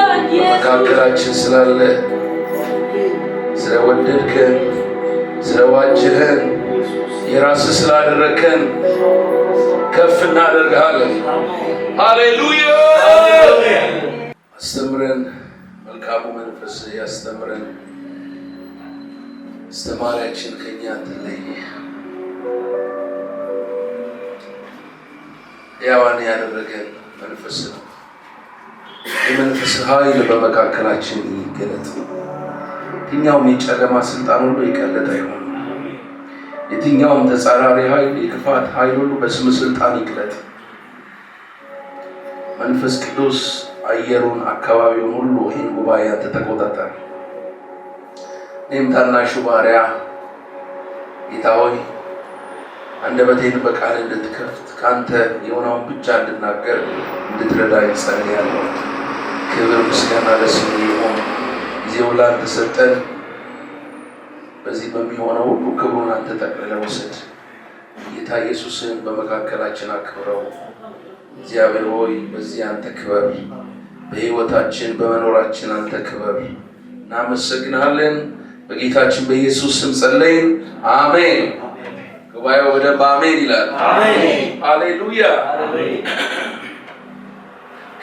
በመካከላችን ስላለ ስለወደድከን ስለዋጀህን የራስህ ስላደረከን ከፍ እናደርግሃለን። ሃሌሉያ። አስተምረን፣ መልካሙ መንፈስ ያስተምረን። አስተማሪያችን ከኛ አትለይ። ያዋን ያደረገን መንፈስ ነው። የመንፈስ ኃይል በመካከላችን ይገለጥ። የትኛውም የጨለማ ስልጣን ሁሉ የቀለጠ ይሁን። የትኛውም ተጻራሪ ኃይል፣ የክፋት ኃይል ሁሉ በስም ስልጣን ይግለጥ። መንፈስ ቅዱስ አየሩን፣ አካባቢውን ሁሉ ይህን ጉባኤ አንተ ተቆጣጠር። እኔም ታናሹ ባሪያ ጌታ ሆይ አንደበቴን በቃል እንድትከፍት ካንተ የሆነውን ብቻ እንድናገር እንድትረዳኝ ጸልያለሁ። ክብር ምስጋና ለስሙ ይሁን። ጊዜውን ላንተ ሰጠን። በዚህ በሚሆነው ሁሉ ክብሩን አንተ ጠቅልለህ ውሰድ። ጌታ ኢየሱስን በመካከላችን አክብረው። እግዚአብሔር ሆይ በዚህ አንተ ክበር፣ በሕይወታችን በመኖራችን አንተ ክበር። እናመሰግናለን። በጌታችን በኢየሱስ ስም ጸለይን፣ አሜን። ጉባኤው በደንብ አሜን ይላል። ሃሌሉያ።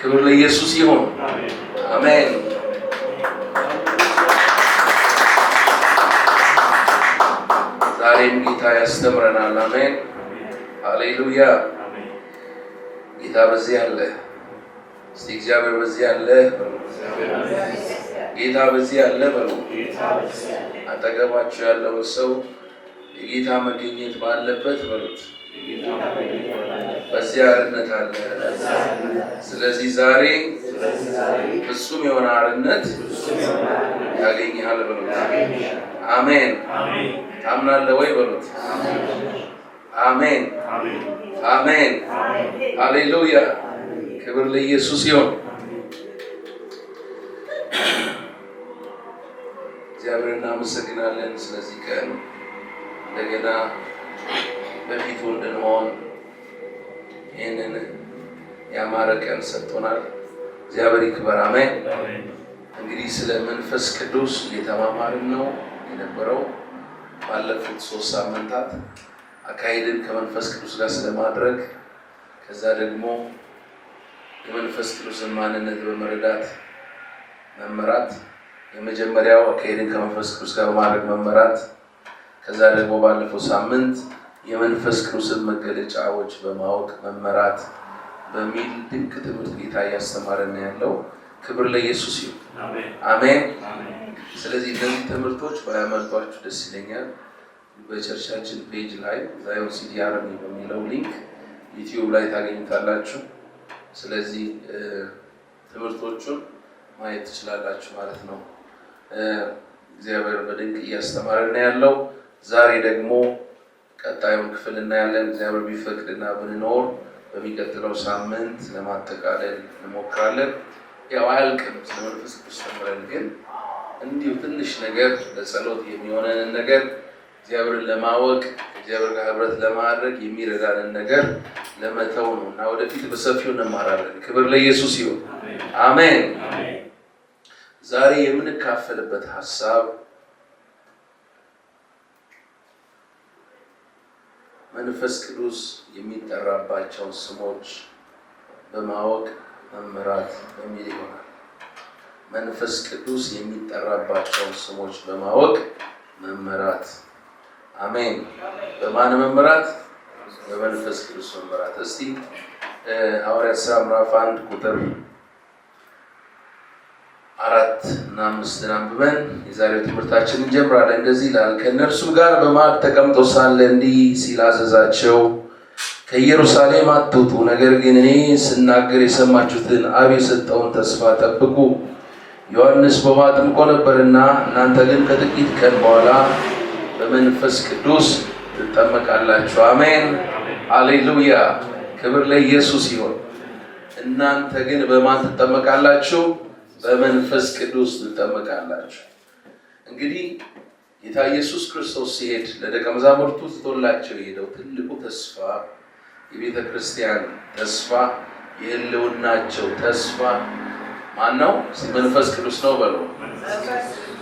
ክብር ለኢየሱስ ይሁን። አሜን። ዛሬም ጌታ ያስተምረናል። አሜን። ሃሌሉያ። ጌታ በዚህ አለ። እስቲ እግዚአብሔር በዚህ አለ። ጌታ በዚህ አለ በሉ። አጠገባችሁ ያለው ሰው የጌታ መገኘት ባለበት በሉት፣ በዚያ አርነት አለ። ስለዚህ ዛሬ ፍጹም የሆነ አርነት ያገኛል በሉት። አሜን። ታምናለህ ወይ በሉት። አሜን፣ አሜን፣ ሃሌሉያ። ክብር ለኢየሱስ ይሁን። እግዚአብሔር እናመሰግናለን ስለዚህ ቀን እንደገና በፊቱ እንድንሆን ይህንን ያማረ ቀን ሰጥቶናል። እግዚአብሔር ይክበር። አሜን። እንግዲህ ስለ መንፈስ ቅዱስ እየተማማርን ነው የነበረው። ባለፉት 3 ሳምንታት አካሄድን ከመንፈስ ቅዱስ ጋር ስለማድረግ ከዛ ደግሞ የመንፈስ ቅዱስን ማንነት በመረዳት መመራት፣ የመጀመሪያው አካሄድን ከመንፈስ ቅዱስ ጋር በማድረግ መመራት፣ ከዛ ደግሞ ባለፈው ሳምንት የመንፈስ ቅዱስን መገለጫዎች በማወቅ መመራት በሚል ድንቅ ትምህርት ጌታ እያስተማረን ያለው። ክብር ለኢየሱስ ይሁን። አሜን። ስለዚህ እነዚህ ትምህርቶች ባያመልጧችሁ ደስ ይለኛል። በቸርቻችን ፔጅ ላይ ዛዮን ሲቲ አርሚ በሚለው ሊንክ ዩቲዩብ ላይ ታገኙታላችሁ። ስለዚህ ትምህርቶቹን ማየት ትችላላችሁ ማለት ነው። እግዚአብሔር በድንቅ እያስተማረን ያለው። ዛሬ ደግሞ ቀጣዩን ክፍል እናያለን። እግዚአብሔር ቢፈቅድና ብንኖር በሚቀጥለው ሳምንት ለማጠቃለል እንሞክራለን። ያው አያልቅም ስለ መንፈስ ቅዱስ ተምረን፣ ግን እንዲሁ ትንሽ ነገር ለጸሎት የሚሆነንን ነገር እግዚአብሔርን ለማወቅ እግዚአብሔር ጋር ህብረት ለማድረግ የሚረዳንን ነገር ለመተው ነው እና ወደፊት በሰፊው እንማራለን። ክብር ለኢየሱስ ይሁን። አሜን። ዛሬ የምንካፈልበት ሀሳብ መንፈስ ቅዱስ የሚጠራባቸውን ስሞች በማወቅ መመራት በሚል ይሆናል። መንፈስ ቅዱስ የሚጠራባቸውን ስሞች በማወቅ መመራት። አሜን። በማን መመራት? በመንፈስ ቅዱስ መመራት። እስቲ ሐዋርያት ሥራ ምዕራፍ 1 ቁጥር 4 እና 5 አንብበን የዛሬው ትምህርታችንን እንጀምራለን። እንደዚህ ይላል። ከእነርሱም ጋር በማዕድ ተቀምጦ ሳለ እንዲህ ሲል አዘዛቸው፣ ከኢየሩሳሌም አትውጡ፣ ነገር ግን እኔ ስናገር የሰማችሁትን አብ የሰጠውን ተስፋ ጠብቁ። ዮሐንስ በውኃ አጥምቆ ነበርና እናንተ ግን ከጥቂት ቀን በኋላ በመንፈስ ቅዱስ ትጠመቃላችሁ። አሜን፣ ሃሌሉያ። ክብር ለኢየሱስ ይሁን። እናንተ ግን በማን ትጠመቃላችሁ? በመንፈስ ቅዱስ ትጠመቃላችሁ። እንግዲህ ጌታ ኢየሱስ ክርስቶስ ሲሄድ ለደቀ መዛሙርቱ ትቶላቸው የሄደው ትልቁ ተስፋ የቤተ ክርስቲያን ተስፋ፣ የህልውናቸው ተስፋ ማን ነው? መንፈስ ቅዱስ ነው በለው።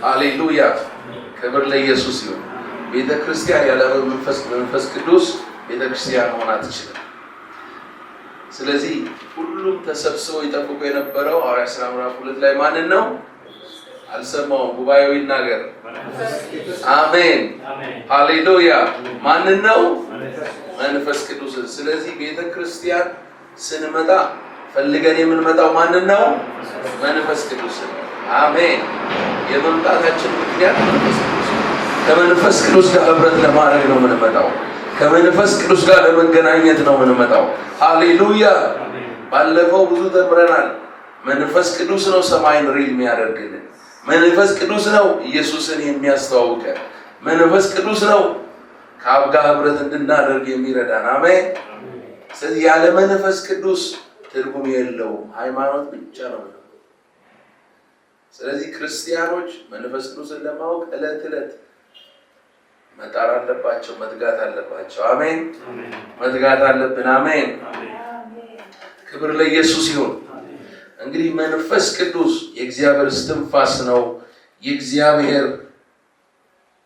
ሃሌሉያ። ክብር ለኢየሱስ ይሁን። ቤተ ክርስቲያን ያለ መንፈስ ቅዱስ ቤተ ክርስቲያን መሆን አትችልም። ስለዚህ ሁሉም ተሰብስበው ይጠብቁ የነበረው ሐዋርያት ሥራ ምዕራፍ 2 ላይ ማንን ነው? አልሰማውም። ጉባኤው ይናገር። አሜን፣ ሃሌሉያ። ማንን ነው? መንፈስ ቅዱስ። ስለዚህ ቤተ ክርስቲያን ስንመጣ ፈልገን የምንመጣው ማንን ነው? መንፈስ ቅዱስ። አሜን። የመምጣታችን ምክንያት መንፈስ ቅዱስ። ከመንፈስ ቅዱስ ጋር ህብረት ለማድረግ ነው የምንመጣው። ከመንፈስ ቅዱስ ጋር ለመገናኘት ነው የምንመጣው። ሃሌሉያ። ባለፈው ብዙ ተምረናል። መንፈስ ቅዱስ ነው ሰማይን ሪል የሚያደርግልን። መንፈስ ቅዱስ ነው ኢየሱስን የሚያስተዋውቀን። መንፈስ ቅዱስ ነው ከአብ ጋር ህብረት እንድናደርግ የሚረዳን። አሜን። ስለዚህ ያለ መንፈስ ቅዱስ ትርጉም የለውም፣ ሃይማኖት ብቻ ነው። ስለዚህ ክርስቲያኖች መንፈስ ቅዱስን ለማወቅ ዕለት ዕለት መጣር አለባቸው፣ መትጋት አለባቸው። አሜን። መትጋት አለብን። አሜን። ክብር ለኢየሱስ ይሁን። እንግዲህ መንፈስ ቅዱስ የእግዚአብሔር እስትንፋስ ነው፣ የእግዚአብሔር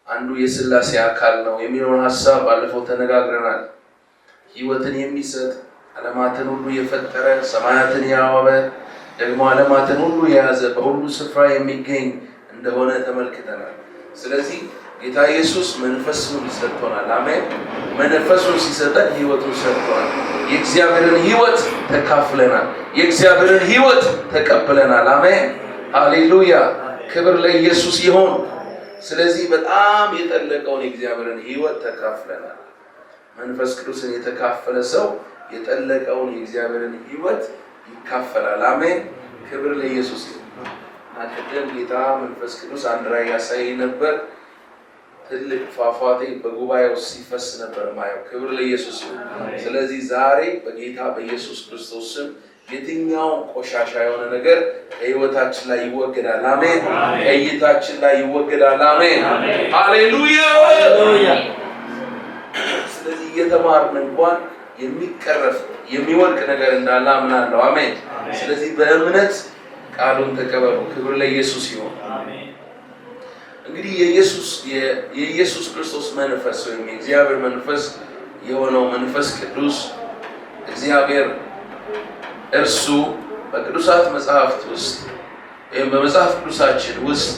አንዱ የሥላሴ አካል ነው የሚለውን ሀሳብ ባለፈው ተነጋግረናል። ህይወትን የሚሰጥ ዓለማትን ሁሉ የፈጠረ ሰማያትን ያዋበ ደግሞ ዓለማትን ሁሉ የያዘ በሁሉ ስፍራ የሚገኝ እንደሆነ ተመልክተናል። ስለዚህ ጌታ ኢየሱስ መንፈሱን ሰጥቶናል። አሜን። መንፈሱን ሲሰጠን ህይወቱን ሰጥቶናል። የእግዚአብሔርን ህይወት ተካፍለናል። የእግዚአብሔርን ህይወት ተቀብለናል። አሜን፣ ሃሌሉያ። ክብር ለኢየሱስ ይሁን። ስለዚህ በጣም የጠለቀውን የእግዚአብሔርን ህይወት ተካፍለናል። መንፈስ ቅዱስን የተካፈለ ሰው የጠለቀውን የእግዚአብሔርን ህይወት ይካፈላል። አሜን፣ ክብር ለኢየሱስ ይሁን። ቅድም ጌታ መንፈስ ቅዱስ አንድ ራእይ ያሳይ ነበር። ትልቅ ፏፏቴ በጉባኤው ሲፈስ ነበር ማየው። ክብር ለኢየሱስ ይሁን። ስለዚህ ዛሬ በጌታ በኢየሱስ ክርስቶስ ስም የትኛው ቆሻሻ የሆነ ነገር ከህይወታችን ላይ ይወገዳል። አሜን። ከእይታችን ላይ ይወገዳል። አሜን፣ ሃሌሉያ። ስለዚህ እየተማርን እንኳን የሚቀረፍ የሚወድቅ ነገር እንዳለ አምናለሁ። አሜን። ስለዚህ በእምነት ቃሉን ተቀበሉ። ክብር ለኢየሱስ ይሁን። እንግዲህ የኢየሱስ ክርስቶስ መንፈስ ወይም የእግዚአብሔር መንፈስ የሆነው መንፈስ ቅዱስ እግዚአብሔር እርሱ በቅዱሳት መጽሐፍት ውስጥ ወይም በመጽሐፍ ቅዱሳችን ውስጥ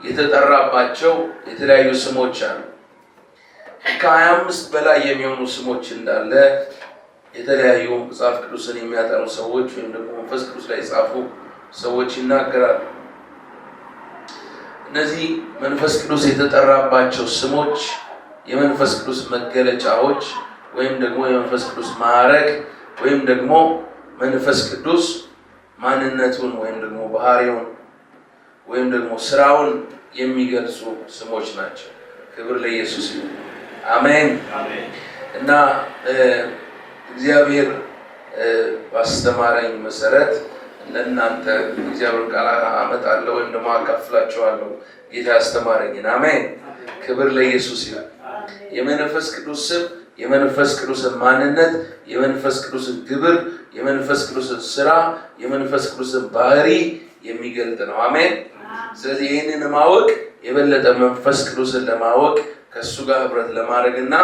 የተጠራባቸው የተለያዩ ስሞች አሉ። ከ25 በላይ የሚሆኑ ስሞች እንዳለ የተለያዩ መጽሐፍ ቅዱስን የሚያጠኑ ሰዎች ወይም ደግሞ መንፈስ ቅዱስ ላይ የጻፉ ሰዎች ይናገራሉ። እነዚህ መንፈስ ቅዱስ የተጠራባቸው ስሞች የመንፈስ ቅዱስ መገለጫዎች ወይም ደግሞ የመንፈስ ቅዱስ ማዕረግ ወይም ደግሞ መንፈስ ቅዱስ ማንነቱን ወይም ደግሞ ባህሪውን ወይም ደግሞ ስራውን የሚገልጹ ስሞች ናቸው። ክብር ለኢየሱስ ይሁን። አሜን። እና እግዚአብሔር ባስተማረኝ መሰረት ለእናንተ እግዚአብሔር ቃል አመጣለሁ ወይም ደግሞ አካፍላችኋለሁ ጌታ ያስተማረኝን። አሜን። ክብር ለኢየሱስ ይሁን። የመንፈስ ቅዱስ ስም የመንፈስ ቅዱስን ማንነት፣ የመንፈስ ቅዱስን ግብር፣ የመንፈስ ቅዱስን ስራ፣ የመንፈስ ቅዱስን ባህሪ የሚገልጥ ነው። አሜን። ስለዚህ ይህንን ማወቅ የበለጠ መንፈስ ቅዱስን ለማወቅ ከእሱ ጋር ህብረት ለማድረግና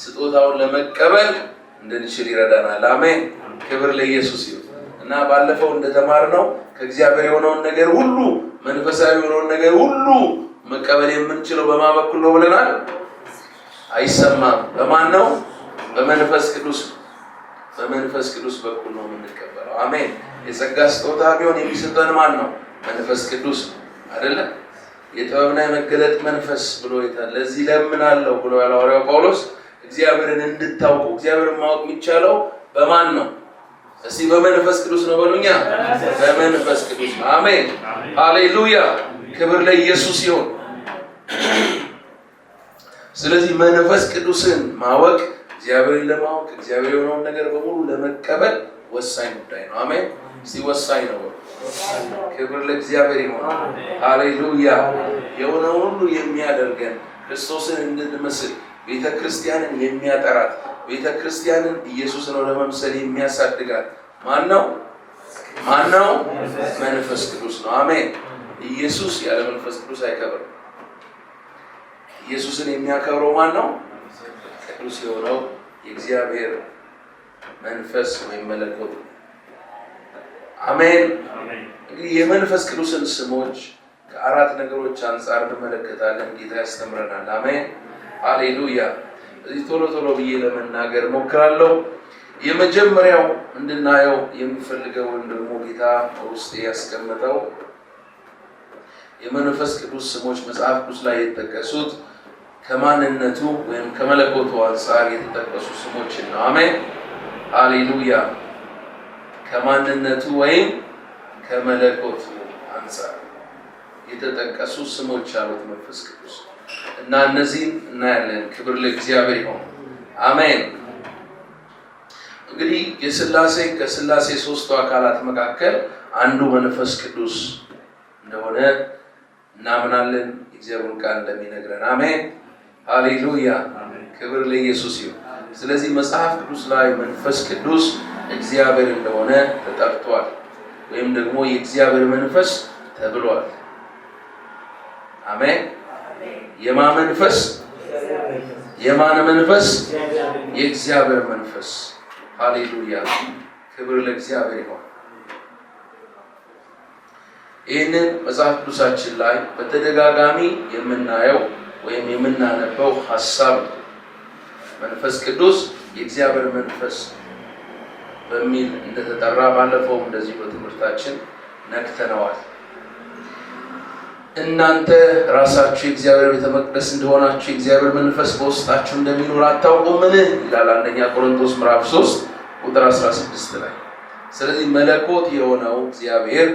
ስጦታውን ለመቀበል እንድንችል ይረዳናል። አሜን። ክብር ለኢየሱስ ይሁን። እና ባለፈው እንደተማርነው ከእግዚአብሔር የሆነውን ነገር ሁሉ መንፈሳዊ የሆነውን ነገር ሁሉ መቀበል የምንችለው በማን በኩል ነው ብለናል? አይሰማም። በማን ነው? በመንፈስ ቅዱስ። በመንፈስ ቅዱስ በኩል ነው የምንቀበለው። አሜን። የጸጋ ስጦታ ቢሆን የሚሰጠን ማን ነው? መንፈስ ቅዱስ አይደለ? የጥበብና የመገለጥ መንፈስ ብሎ ይታል። ለዚህ ለምናለሁ ብሎ ያለው ሐዋርያው ጳውሎስ እግዚአብሔርን እንድታውቁ። እግዚአብሔርን ማወቅ የሚቻለው በማን ነው? እስቲ በመንፈስ ቅዱስ ነው በሉኛ። በመንፈስ ቅዱስ። አሜን። ሃሌሉያ። ክብር ለኢየሱስ ይሁን። ስለዚህ መንፈስ ቅዱስን ማወቅ እግዚአብሔርን ለማወቅ እግዚአብሔር የሆነውን ነገር በሙሉ ለመቀበል ወሳኝ ጉዳይ ነው። አሜን። እስቲ ወሳኝ ነው። ክብር ለእግዚአብሔር ይሁን። ሃሌሉያ። የሆነውን ሁሉ የሚያደርገን ክርስቶስን እንድንመስል ቤተክርስቲያንን የሚያጠራት ቤተክርስቲያንን ኢየሱስን ወደ መምሰል የሚያሳድጋት ማን ነው? ማን ነው? መንፈስ ቅዱስ ነው። አሜን። ኢየሱስ ያለ መንፈስ ቅዱስ አይከብርም። ኢየሱስን የሚያከብረው ማን ነው? ቅዱስ የሆነው የእግዚአብሔር መንፈስ ወይም መለኮት። አሜን። እንግዲህ የመንፈስ ቅዱስን ስሞች ከአራት ነገሮች አንጻር እንመለከታለን። ጌታ ያስተምረናል። አሜን። ሃሌሉያ። እዚህ ቶሎ ቶሎ ብዬ ለመናገር ሞክራለሁ። የመጀመሪያው እንድናየው የሚፈልገው ወይም ደግሞ ጌታ ውስጥ ያስቀመጠው የመንፈስ ቅዱስ ስሞች መጽሐፍ ቅዱስ ላይ የተጠቀሱት ከማንነቱ ወይም ከመለኮቱ አንጻር የተጠቀሱ ስሞችን ነው። አሜን። ሃሌሉያ። ከማንነቱ ወይም ከመለኮቱ አንጻር የተጠቀሱ ስሞች አሉት መንፈስ ቅዱስ እና እነዚህን እናያለን። ክብር ለእግዚአብሔር ይሁን። አሜን። እንግዲህ ከስላሴ ሶስቱ አካላት መካከል አንዱ መንፈስ ቅዱስ እንደሆነ እናምናለን። የእግዚአብሔር ቃል እንደሚነግረን። አሜን። ሃሌሉያ። ክብር ለኢየሱስ ይሁን። ስለዚህ መጽሐፍ ቅዱስ ላይ መንፈስ ቅዱስ እግዚአብሔር እንደሆነ ተጠርቷል፣ ወይም ደግሞ የእግዚአብሔር መንፈስ ተብሏል። አሜን። የማን መንፈስ? የማን መንፈስ? የእግዚአብሔር መንፈስ። ሃሌሉያ። ክብር ለእግዚአብሔር ይሁን። ይህንን መጽሐፍ ቅዱሳችን ላይ በተደጋጋሚ የምናየው ወይም የምናነበው ሐሳብ መንፈስ ቅዱስ የእግዚአብሔር መንፈስ በሚል እንደተጠራ ባለፈው እንደዚህ በትምህርታችን ነክተነዋል። እናንተ ራሳችሁ የእግዚአብሔር ቤተ መቅደስ እንደሆናችሁ የእግዚአብሔር መንፈስ በውስጣችሁ እንደሚኖር አታውቁምን? ይላል አንደኛ ቆሮንቶስ ምዕራፍ 3 ቁጥር 16 ላይ። ስለዚህ መለኮት የሆነው እግዚአብሔር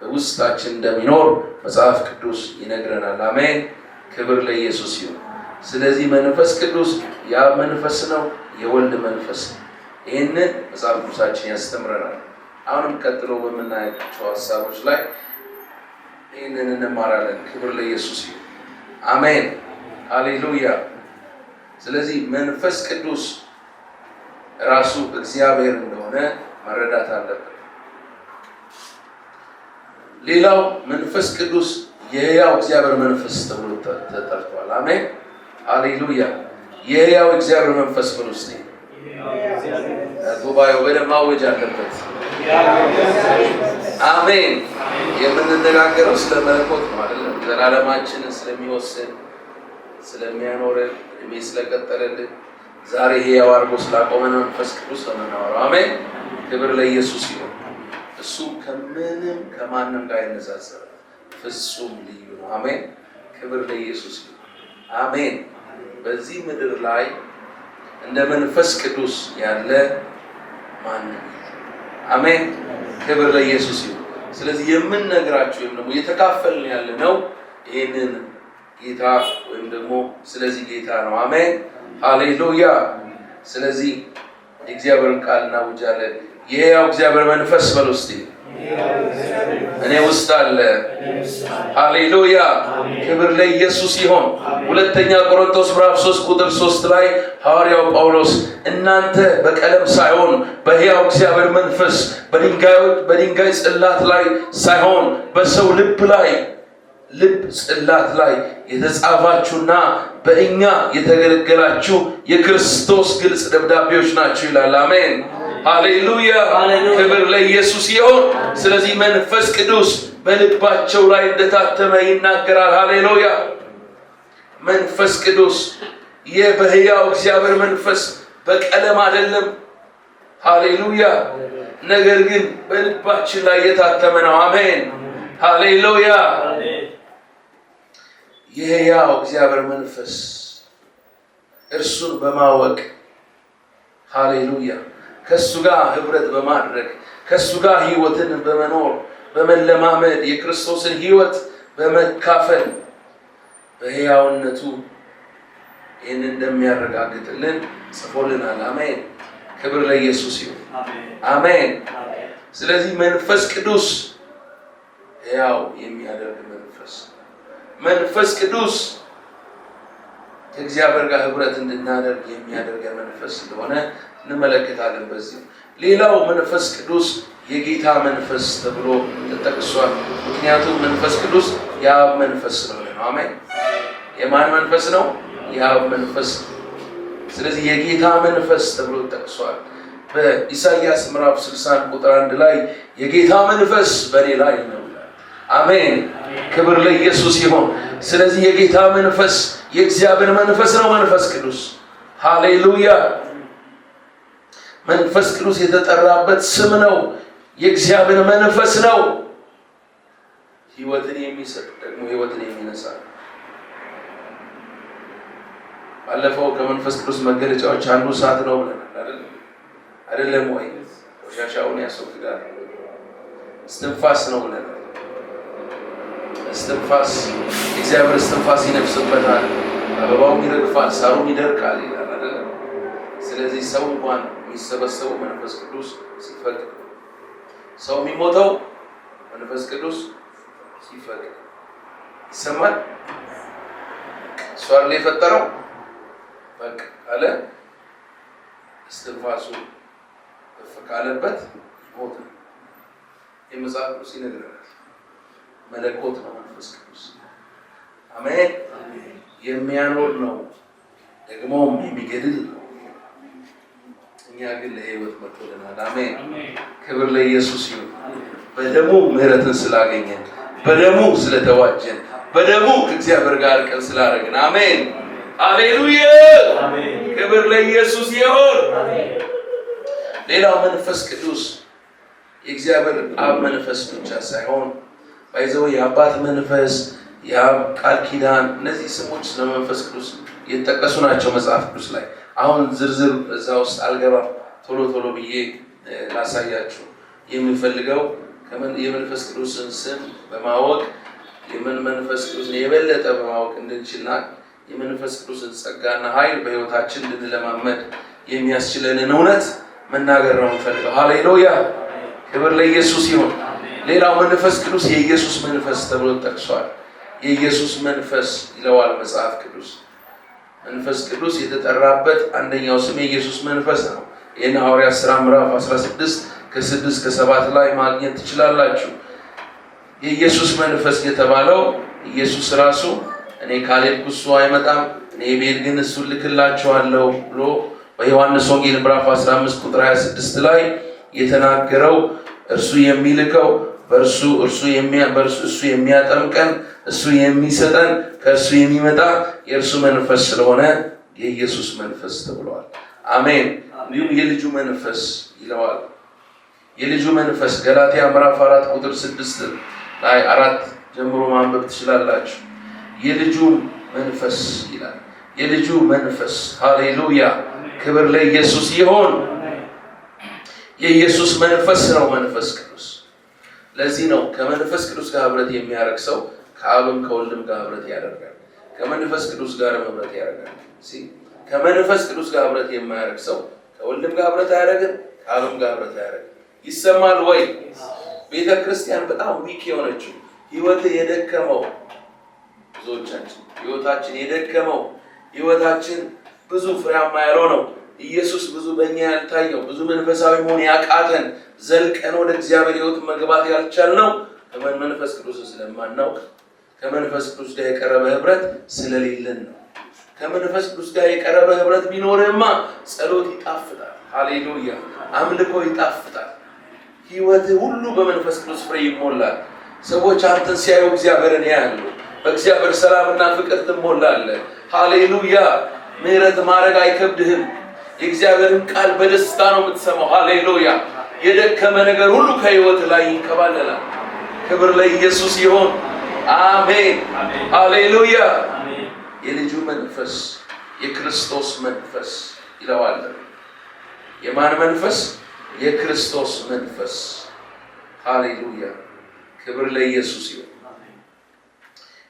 በውስጣችን እንደሚኖር መጽሐፍ ቅዱስ ይነግረናል። አሜን። ክብር ለኢየሱስ ይሁን። ስለዚህ መንፈስ ቅዱስ ያ መንፈስ ነው፣ የወልድ መንፈስ ነው። ይህንን መጽሐፍ ቅዱሳችን ያስተምረናል። አሁንም ቀጥሎ በምናያቸው ሀሳቦች ላይ ይህንን እንማራለን። ክብር ለኢየሱስ ይሁን። አሜን። ሃሌሉያ። ስለዚህ መንፈስ ቅዱስ ራሱ እግዚአብሔር እንደሆነ መረዳት አለብን። ሌላው መንፈስ ቅዱስ የሕያው እግዚአብሔር መንፈስ ተብሎ ተጠርቷል። አሜን ሃሌሉያ። የሕያው እግዚአብሔር መንፈስ ብሎ እስቲ ጉባኤው በደንብ ማወጅ አለበት። አሜን። የምንነጋገረው ስለ መለኮት ነው አይደለም። ዘላለማችንን ስለሚወስን ስለሚያኖረን እድሜ ስለቀጠለልን ዛሬ ሕያው አድርጎ ስላቆመን መንፈስ ቅዱስ ነው የምናወራው። አሜን። ክብር ለኢየሱስ ይሁን። እሱ ከምንም ከማንም ጋር አይነጻጸርም። ፍጹም ልዩ ነው። አሜን። ክብር ለኢየሱስ ይሁን። አሜን። በዚህ ምድር ላይ እንደ መንፈስ ቅዱስ ያለ ማንም አሜን። ክብር ለኢየሱስ ይሁን። ስለዚህ የምንነግራችሁ ወይም ደግሞ እየተካፈልን ያለ ነው ይሄንን ጌታ ወይም ደግሞ ስለዚህ ጌታ ነው። አሜን ሃሌሉያ። ስለዚህ የእግዚአብሔርን ቃል እናውጃለን። የሕያው እግዚአብሔር መንፈስ በሉ እስቲ እኔ ውስጥ አለ። ሃሌሉያ ክብር ለኢየሱስ ይሁን። ሁለተኛ ቆሮንቶስ ምዕራፍ 3 ቁጥር 3 ላይ ሐዋርያው ጳውሎስ እናንተ በቀለም ሳይሆን በሕያው እግዚአብሔር መንፈስ በድንጋይ ጽላት ላይ ሳይሆን በሰው ልብ ጽላት ላይ የተጻፋችሁና በእኛ የተገለገላችሁ የክርስቶስ ግልጽ ደብዳቤዎች ናችሁ ይላል። አሜን ሃሌሉያ ክብር ለኢየሱስ ይሁን። ስለዚህ መንፈስ ቅዱስ በልባቸው ላይ እንደታተመ ይናገራል። ሃሌሉያ መንፈስ ቅዱስ በሕያው እግዚአብሔር መንፈስ በቀለም አይደለም። ሃሌሉያ ነገር ግን በልባችን ላይ የታተመ ነው። አሜን ሃሌሉያ የሕያው እግዚአብሔር መንፈስ እርሱን በማወቅ ሃሌሉያ ከሱ ጋር ህብረት በማድረግ ከሱ ጋር ህይወትን በመኖር በመለማመድ የክርስቶስን ህይወት በመካፈል በሕያውነቱ ይህን እንደሚያረጋግጥልን ጽፎልናል። አሜን ክብር ለኢየሱስ ይሁን። አሜን። ስለዚህ መንፈስ ቅዱስ ሕያው የሚያደርግ መንፈስ ቅዱስ ከእግዚአብሔር ጋር ህብረት እንድናደርግ የሚያደርግ መንፈስ እንደሆነ እንመለከታለን። በዚህ ሌላው መንፈስ ቅዱስ የጌታ መንፈስ ተብሎ ተጠቅሷል። ምክንያቱም መንፈስ ቅዱስ የአብ መንፈስ ስለሆነ ነው። አሜን። የማን መንፈስ ነው? የአብ መንፈስ። ስለዚህ የጌታ መንፈስ ተብሎ ተጠቅሷል። በኢሳይያስ ምዕራፍ 60 ቁጥር 1 ላይ የጌታ መንፈስ በእኔ ላይ ነው። አሜን ክብር ለኢየሱስ ይሁን። ስለዚህ የጌታ መንፈስ የእግዚአብሔር መንፈስ ነው። መንፈስ ቅዱስ ሃሌሉያ መንፈስ ቅዱስ የተጠራበት ስም ነው። የእግዚአብሔር መንፈስ ነው። ህይወትን የሚሰጥ ደግሞ ህይወትን የሚነሳ። ባለፈው ከመንፈስ ቅዱስ መገለጫዎች አንዱ እሳት ነው ብለናል አይደለም ወይ? ቆሻሻውን ያስወግዳል። እስትንፋስ ነው ብለናል። እስትንፋስ እግዚአብሔር እስትንፋስ ይነፍስበታል። አበባውም ይረግፋል፣ ሳሩም ይደርቃል ይላል አይደለም? ስለዚህ ሰው እንኳን የሚሰበሰበው መንፈስ ቅዱስ ሲፈቅድ፣ ሰው የሚሞተው መንፈስ ቅዱስ ሲፈቅድ ይሰማል። እሱ አይደል የፈጠረው? በቃ አለ እስትንፋሱ እፍ ካለበት ሞት። የመጽሐፍ ቅዱስ ይነግረናል። መለኮት ነው መንፈስ ቅዱስ። አሜን። የሚያኖር ነው ደግሞም የሚገድል ነው። እኛ ግን ለሕይወት መጥቶልናል። አሜን ክብር ለኢየሱስ ይሁን። በደሙ ምሕረትን ስላገኘን፣ በደሙ ስለተዋጀን፣ በደሙ ከእግዚአብሔር ጋር ቀን ስላደረግን። አሜን ሃሌሉያ ክብር ለኢየሱስ ይሁን። ሌላው መንፈስ ቅዱስ የእግዚአብሔር አብ መንፈስ ብቻ ሳይሆን ባይዘው የአባት መንፈስ፣ የአብ ቃል ኪዳን፣ እነዚህ ስሞች ስለመንፈስ ቅዱስ የተጠቀሱ ናቸው መጽሐፍ ቅዱስ ላይ። አሁን ዝርዝር እዛ ውስጥ አልገባም። ቶሎ ብዬ ላሳያችሁ የሚፈልገው የመንፈስ ቅዱስን ስም በማወቅ መንፈስ ቅዱስን የበለጠ በማወቅ እንድንችልና የመንፈስ ቅዱስን ጸጋና ኃይል በሕይወታችን እንድንለማመድ የሚያስችለንን እውነት መናገር ነው የምፈልገው። ሃሌሉያ ክብር ለኢየሱስ ይሁን። ሌላው መንፈስ ቅዱስ የኢየሱስ መንፈስ ተብሎ ተጠቅሷል። የኢየሱስ መንፈስ ይለዋል መጽሐፍ ቅዱስ። መንፈስ ቅዱስ የተጠራበት አንደኛው ስም የኢየሱስ መንፈስ ነው። ይህን ሐዋርያት ሥራ ምዕራፍ 16 ከ6 ከ7 ላይ ማግኘት ትችላላችሁ። የኢየሱስ መንፈስ የተባለው ኢየሱስ ራሱ እኔ ካልሄድኩ እሱ አይመጣም፣ እኔ ብሄድ ግን እሱን ልክላችኋለሁ ብሎ በዮሐንስ ወንጌል ምዕራፍ 15 ቁጥር 26 ላይ የተናገረው እርሱ የሚልከው እርሱ የሚያጠምቀን እሱ የሚሰጠን ከእርሱ የሚመጣ የእርሱ መንፈስ ስለሆነ የኢየሱስ መንፈስ ተብሏል። አሜን። እንዲሁም የልጁ መንፈስ ይለዋል። የልጁ መንፈስ ገላትያ ምዕራፍ 4 ቁጥር 6 ላይ 4 ጀምሮ ማንበብ ትችላላችሁ። የልጁ መንፈስ ይላል። የልጁ መንፈስ ሃሌሉያ፣ ክብር ለኢየሱስ ይሁን። የኢየሱስ መንፈስ ነው መንፈስ ቅዱስ። ለዚህ ነው ከመንፈስ ቅዱስ ጋር ህብረት የሚያደርግ ሰው ከአብም ከወልድም ጋር ህብረት ያደርጋል። ከመንፈስ ቅዱስ ጋር ህብረት ያደርጋል። ከመንፈስ ቅዱስ ጋር ህብረት የማያደርግ ሰው ከወልድም ጋር ህብረት አያደርግም፣ ከአብም ጋር ህብረት አያደርግም። ይሰማል ወይ? ቤተ ክርስቲያን በጣም ዊክ የሆነችው ህይወት የደከመው ብዙዎቻችን ህይወታችን የደከመው ህይወታችን ብዙ ፍሬያማ ያልሆነው ኢየሱስ ብዙ በእኛ ያልታየው ብዙ መንፈሳዊ መሆን ያቃተን ዘልቀን ወደ እግዚአብሔር ህይወት መግባት ያልቻልነው ከመንፈስ ቅዱስ ስለማናውቅ ከመንፈስ ቅዱስ ጋር የቀረበ ህብረት ስለሌለን ነው። ከመንፈስ ቅዱስ ጋር የቀረበ ህብረት ቢኖርማ ጸሎት ይጣፍጣል። ሃሌሉያ፣ አምልኮ ይጣፍጣል። ህይወት ሁሉ በመንፈስ ቅዱስ ፍሬ ይሞላል። ሰዎች አንተን ሲያዩ እግዚአብሔርን ያያሉ። በእግዚአብሔር ሰላምና ፍቅር ትሞላለህ። ሃሌሉያ፣ ምህረት ማድረግ አይከብድህም። የእግዚአብሔርን ቃል በደስታ ነው የምትሰማው። ሃሌሉያ፣ የደከመ ነገር ሁሉ ከህይወት ላይ ይንከባለላል። ክብር ለኢየሱስ ይሁን። አሜን፣ ሃሌሉያ። የልጁ መንፈስ የክርስቶስ መንፈስ ይለዋል። የማን መንፈስ? የክርስቶስ መንፈስ። ሃሌሉያ፣ ክብር ለኢየሱስ ይሁን።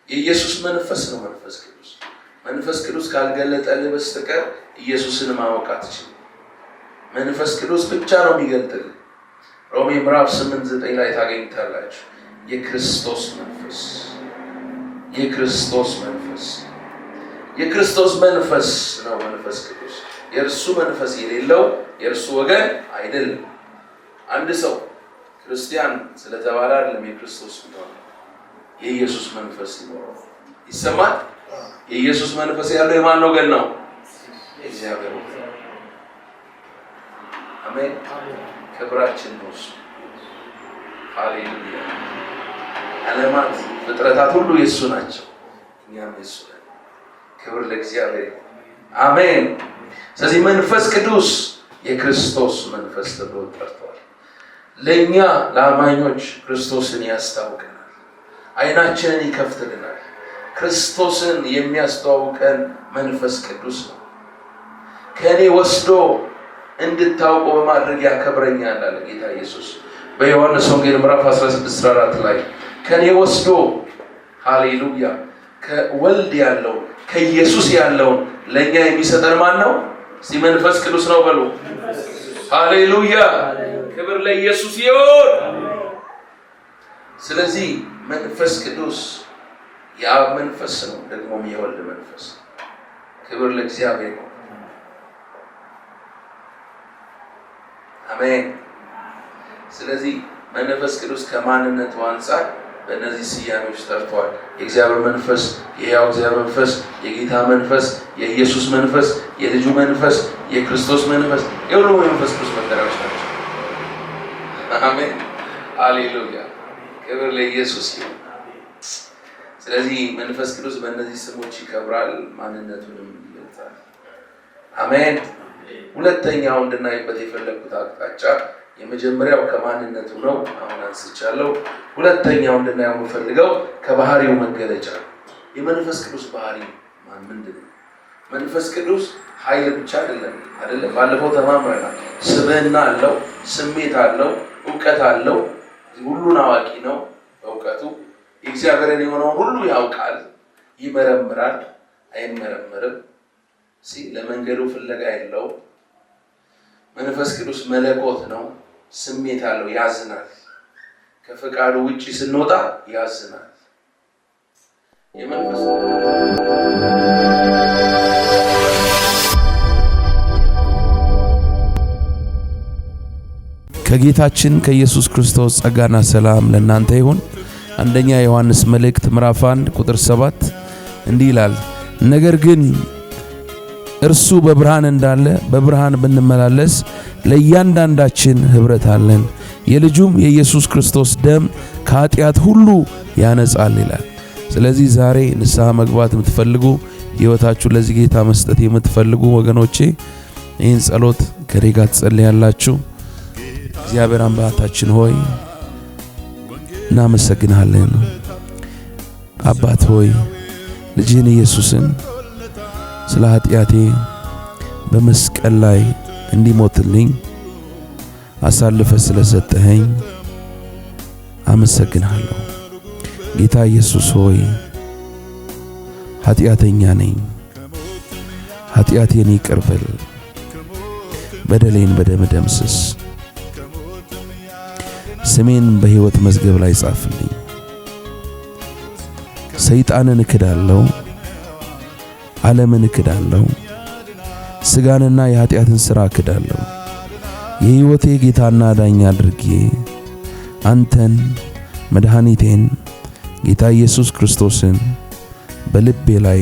የኢየሱስ መንፈስ ነው መንፈስ ቅዱስ። መንፈስ ቅዱስ ካልገለጠልህ በስተቀር ኢየሱስን ማወቅ አትችልም። መንፈስ ቅዱስ ብቻ ነው የሚገልጥልህ። ሮሜ ምዕራፍ 8:9 ላይ ታገኙታላችሁ። የክርስቶስ መንፈስ፣ የክርስቶስ መንፈስ፣ የክርስቶስ መንፈስ ነው መንፈስ ቅዱስ። የእርሱ መንፈስ የሌለው የእርሱ ወገን አይደለም። አንድ ሰው ክርስቲያን ስለተባለ አይደለም የክርስቶስ ነው። የኢየሱስ መንፈስ ይኖረው ይሰማል። የኢየሱስ መንፈስ ያለው የማን ወገን ነው? እግዚአብሔር ወገን። አሜን። ክብራችን ነው እሱ። ሃሌሉያ። ዓለማት ፍጥረታት ሁሉ የእሱ ናቸው፣ እኛም የእሱ ነን። ክብር ለእግዚአብሔር። አሜን። ስለዚህ መንፈስ ቅዱስ የክርስቶስ መንፈስ ተብሎ ጠርቷል። ለእኛ ለአማኞች ክርስቶስን ያስታውቀናል፣ አይናችንን ይከፍትልናል። ክርስቶስን የሚያስተዋውቀን መንፈስ ቅዱስ ነው። ከእኔ ወስዶ እንድታውቀው በማድረግ ያከብረኛል አለ ጌታ ኢየሱስ በዮሐንስ ወንጌል ምዕራፍ 16:4 ላይ ከእኔ ወስዶ ሃሌሉያ ከወልድ ያለው ከኢየሱስ ያለውን ለእኛ የሚሰጠን ማን ነው? እስቲ መንፈስ ቅዱስ ነው በሉ። ሃሌሉያ፣ ክብር ለኢየሱስ ይሁን። ስለዚህ መንፈስ ቅዱስ የአብ መንፈስ ነው፣ ደግሞ የወልድ መንፈስ። ክብር ለእግዚአብሔር ነው። አሜን። ስለዚህ መንፈስ ቅዱስ ከማንነቱ አንጻር በእነዚህ ስያሜዎች ጠርቷል። የእግዚአብሔር መንፈስ፣ የሕያው እግዚአብሔር መንፈስ፣ የጌታ መንፈስ፣ የኢየሱስ መንፈስ፣ የልጁ መንፈስ፣ የክርስቶስ መንፈስ፣ የሁሉም የመንፈስ ቅዱስ መጠሪያዎች ናቸው። አሜን፣ ሃሌሉያ፣ ክብር ለኢየሱስ ይሁን። ስለዚህ መንፈስ ቅዱስ በእነዚህ ስሞች ይከብራል፣ ማንነቱንም ይገልጻል። አሜን። ሁለተኛው እንድናይበት የፈለግኩት አቅጣጫ የመጀመሪያው ከማንነቱ ነው፣ አሁን አንስቻለሁ። ሁለተኛው እንድናየው የምፈልገው ከባህሪው መገለጫ ነው። የመንፈስ ቅዱስ ባህሪ ምንድን ነው? መንፈስ ቅዱስ ኃይል ብቻ አይደለም። ባለፈው ተማምረናል። ስብዕና አለው፣ ስሜት አለው፣ እውቀት አለው። ሁሉን አዋቂ ነው። በእውቀቱ የእግዚአብሔርን የሆነውን ሁሉ ያውቃል። ይመረምራል፣ አይመረምርም። ለመንገዱ ፍለጋ የለው። መንፈስ ቅዱስ መለኮት ነው። ስሜት አለው፣ ያዝናል። ከፈቃዱ ውጪ ስንወጣ ያዝናል። የመንፈስ ከጌታችን ከኢየሱስ ክርስቶስ ጸጋና ሰላም ለእናንተ ይሁን። አንደኛ ዮሐንስ መልእክት ምዕራፍ 1 ቁጥር 7 እንዲህ ይላል፣ ነገር ግን እርሱ በብርሃን እንዳለ በብርሃን ብንመላለስ ለእያንዳንዳችን ኅብረት አለን፣ የልጁም የኢየሱስ ክርስቶስ ደም ከኃጢአት ሁሉ ያነጻል ይላል። ስለዚህ ዛሬ ንስሐ መግባት የምትፈልጉ ሕይወታችሁ ለዚህ ጌታ መስጠት የምትፈልጉ ወገኖቼ ይህን ጸሎት ከኔ ጋር ትጸልያላችሁ። እግዚአብሔር አምላካችን ሆይ እናመሰግናለን። አባት ሆይ ልጅህን ኢየሱስን ስለ ኃጢአቴ በመስቀል ላይ እንዲሞትልኝ አሳልፈ ስለሰጠኸኝ አመሰግናለሁ። ጌታ ኢየሱስ ሆይ ኃጢአተኛ ነኝ፣ ኃጢአቴን ይቅር በል፣ በደሌን በደም ደምስስ፣ ስሜን በሕይወት መዝገብ ላይ ጻፍልኝ። ሰይጣንን እክዳለሁ፣ ዓለምን እክዳለሁ፣ ሥጋንና የኃጢአትን ሥራ እክዳለሁ። የሕይወቴ ጌታና ዳኛ አድርጌ አንተን መድኃኒቴን ጌታ ኢየሱስ ክርስቶስን በልቤ ላይ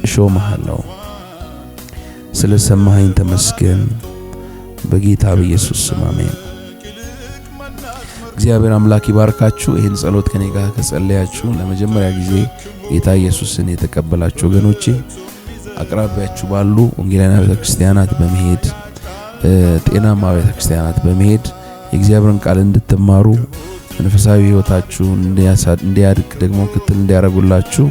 እሾምሃለሁ። ስለ ሰማኸኝ ተመስገን። በጌታ በኢየሱስ ስም አሜን። እግዚአብሔር አምላክ ይባርካችሁ። ይህን ጸሎት ከኔ ጋር ከጸለያችሁ ለመጀመሪያ ጊዜ ጌታ ኢየሱስን የተቀበላችሁ ወገኖቼ አቅራቢያችሁ ባሉ ወንጌላውያን ቤተክርስቲያናት በመሄድ ጤናማ ቤተክርስቲያናት በመሄድ የእግዚአብሔርን ቃል እንድትማሩ መንፈሳዊ ሕይወታችሁ እንዲያድግ ደግሞ ክትል እንዲያረጉላችሁ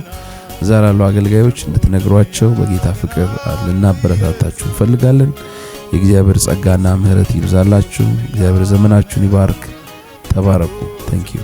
እዛ ላሉ አገልጋዮች እንድትነግሯቸው በጌታ ፍቅር ልናበረታታችሁ እንፈልጋለን። የእግዚአብሔር ጸጋና ምሕረት ይብዛላችሁ። እግዚአብሔር ዘመናችሁን ይባርክ። ተባረኩ። ታንክ ዩ